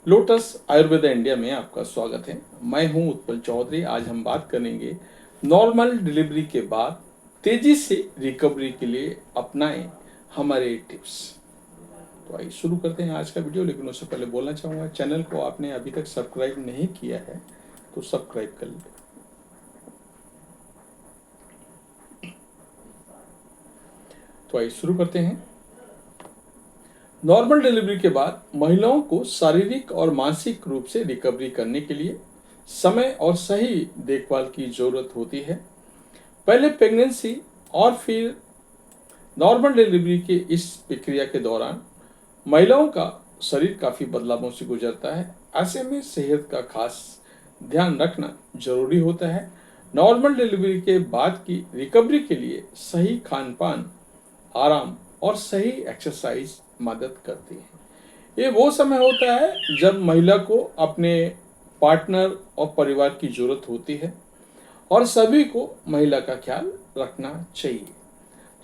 Lotus Ayurveda India में आपका स्वागत है। मैं हूं उत्पल चौधरी। आज हम बात करेंगे नॉर्मल डिलीवरी के बाद तेजी से रिकवरी के लिए अपनाएं हमारे टिप्स। तो आइए शुरू करते हैं आज का वीडियो। लेकिन उससे पहले बोलना चाहूँगा, चैनल को आपने अभी तक सब्सक्राइब नहीं किया है तो सब्सक्राइब कर लें। तो आइए शुरू करते हैं। नॉर्मल डिलीवरी के बाद महिलाओं को शारीरिक और मानसिक रूप से रिकवरी करने के लिए समय और सही देखभाल की जरूरत होती है। पहले प्रेगनेंसी और फिर नॉर्मल डिलीवरी के इस प्रक्रिया के दौरान महिलाओं का शरीर काफ़ी बदलावों से गुजरता है। ऐसे में सेहत का खास ध्यान रखना जरूरी होता है। नॉर्मल डिलीवरी के बाद की रिकवरी के लिए सही खान पान, आराम और सही एक्सरसाइज मदद करती है। ये वो समय होता है जब महिला को अपने पार्टनर और परिवार की जरूरत होती है और सभी को महिला का ख्याल रखना चाहिए।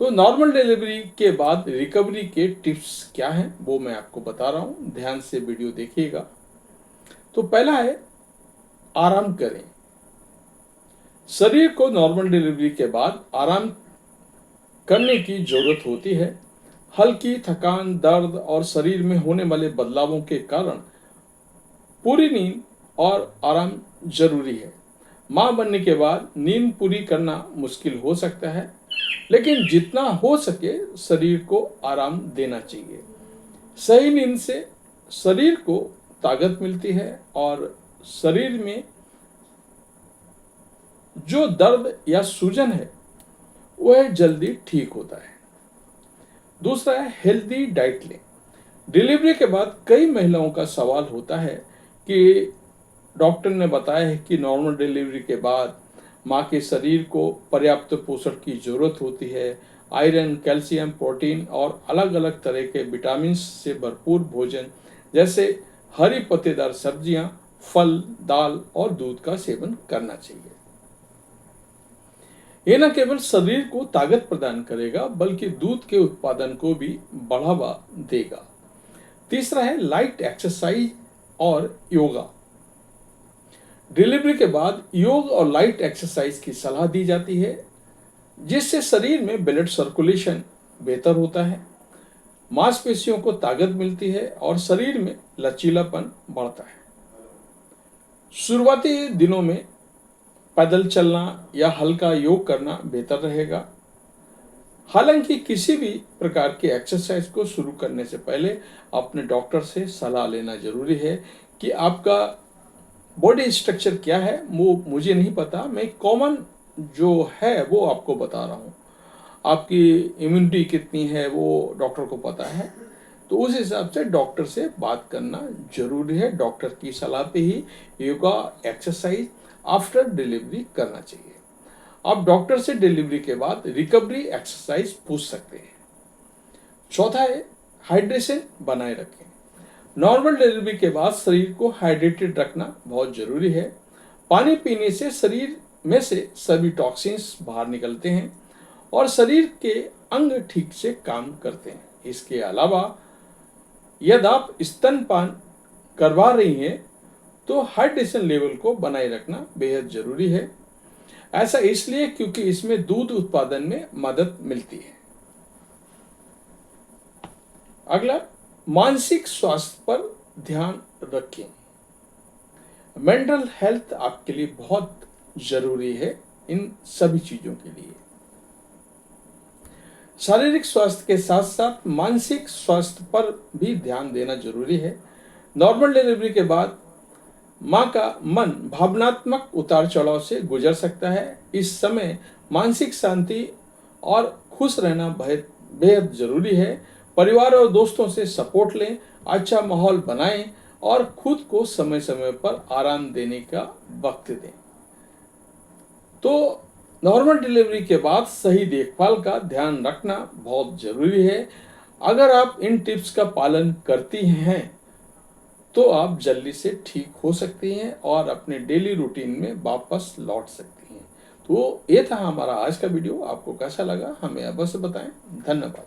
तो नॉर्मल डिलीवरी के बाद रिकवरी के टिप्स क्या हैं वो मैं आपको बता रहा हूँ। ध्यान से वीडियो देखिएगा। तो पहला है, आराम करें। शरीर को नॉर्मल डिलीवरी के बाद आराम करने की जरूरत होती है। हल्की थकान, दर्द और शरीर में होने वाले बदलावों के कारण पूरी नींद और आराम जरूरी है। मां बनने के बाद नींद पूरी करना मुश्किल हो सकता है, लेकिन जितना हो सके शरीर को आराम देना चाहिए। सही नींद से शरीर को ताकत मिलती है और शरीर में जो दर्द या सूजन है वह जल्दी ठीक होता है। दूसरा है, हेल्दी डाइट लें। डिलीवरी के बाद कई महिलाओं का सवाल होता है कि डॉक्टर ने बताया है कि नॉर्मल डिलीवरी के बाद माँ के शरीर को पर्याप्त पोषण की जरूरत होती है। आयरन, कैल्शियम, प्रोटीन और अलग अलग तरह के विटामिन से भरपूर भोजन जैसे हरी पत्तेदार सब्जियां, फल, दाल और दूध का सेवन करना चाहिए। यह न केवल शरीर को ताकत प्रदान करेगा बल्कि दूध के उत्पादन को भी बढ़ावा देगा। तीसरा है, लाइट एक्सरसाइज और योगा। डिलीवरी के बाद योग और लाइट एक्सरसाइज की सलाह दी जाती है, जिससे शरीर में ब्लड सर्कुलेशन बेहतर होता है, मांसपेशियों को ताकत मिलती है और शरीर में लचीलापन बढ़ता है। शुरुआती दिनों में पैदल चलना या हल्का योग करना बेहतर रहेगा। हालांकि किसी भी प्रकार के एक्सरसाइज को शुरू करने से पहले अपने डॉक्टर से सलाह लेना जरूरी है कि आपका बॉडी स्ट्रक्चर क्या है वो मुझे नहीं पता। मैं कॉमन जो है वो आपको बता रहा हूँ। आपकी इम्यूनिटी कितनी है वो डॉक्टर को पता है, तो उस हिसाब से डॉक्टर से बात करना जरूरी है। डॉक्टर की सलाह पे ही योगा, एक्सरसाइज आफ्टर डिलीवरी करना चाहिए। आप डॉक्टर से डिलीवरी के बाद रिकवरी एक्सरसाइज पूछ सकते हैं। चौथा है, हाइड्रेशन बनाए रखें। नॉर्मल डिलीवरी के बाद शरीर को हाइड्रेटेड रखना बहुत जरूरी है। पानी पीने से शरीर में से सभी टॉक्सिन्स बाहर निकलते हैं और शरीर के अंग ठीक से काम करते हैं। इसके अलावा यदि आप स्तनपान करवा रही हैं तो हाइड्रेशन लेवल को बनाए रखना बेहद जरूरी है। ऐसा इसलिए क्योंकि इसमें दूध उत्पादन में मदद मिलती है। अगला, मानसिक स्वास्थ्य पर ध्यान रखें। मेंटल हेल्थ आपके लिए बहुत जरूरी है। इन सभी चीजों के लिए शारीरिक स्वास्थ्य के साथ साथ मानसिक स्वास्थ्य पर भी ध्यान देना जरूरी है। नॉर्मल डिलीवरी के बाद माँ का मन भावनात्मक उतार चढ़ाव से गुजर सकता है। इस समय मानसिक शांति और खुश रहना बेहद जरूरी है। परिवार और दोस्तों से सपोर्ट लें, अच्छा माहौल बनाएं और खुद को समय समय पर आराम देने का वक्त दें। तो नॉर्मल डिलीवरी के बाद सही देखभाल का ध्यान रखना बहुत जरूरी है। अगर आप इन टिप्स का पालन करती हैं तो आप जल्दी से ठीक हो सकती हैं और अपने डेली रूटीन में वापस लौट सकती हैं। तो ये था हमारा आज का वीडियो। आपको कैसा लगा हमें अवश्य बताएं। धन्यवाद।